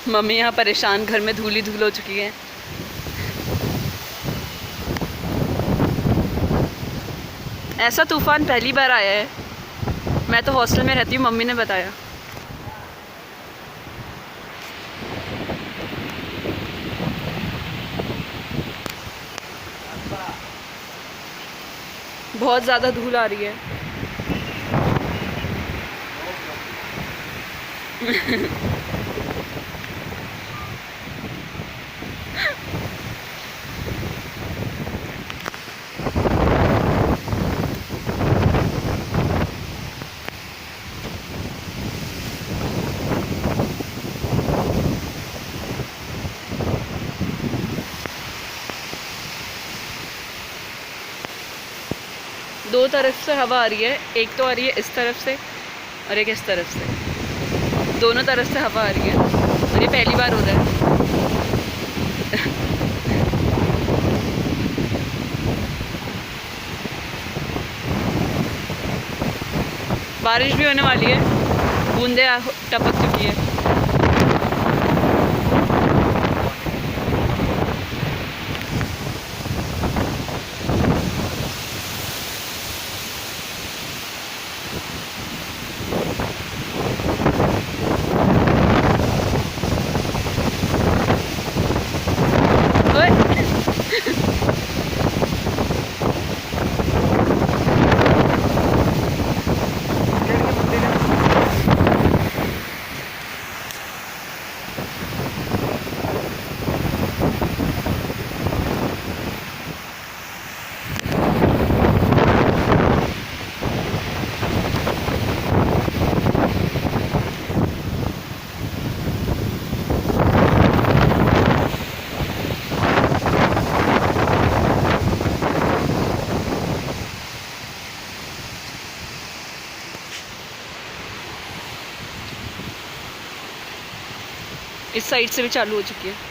Mummy यहाँ परेशान, घर में धूल ही धूल हो चुकी है। ऐसा तूफान पहली बार आया है। मैं तो हॉस्टल में रहती हूँ, मम्मी ने बताया। बहुत ज़्यादा धूल आ रही है। दो तरफ से हवा आ रही है, एक तो आ रही है इस तरफ से और एक इस तरफ से। दोनों तरफ से हवा आ रही है और ये पहली बार हो रहा है। बारिश भी होने वाली है, बूंदें टपक चुकी है। इस साइड से भी चालू हो चुकी है।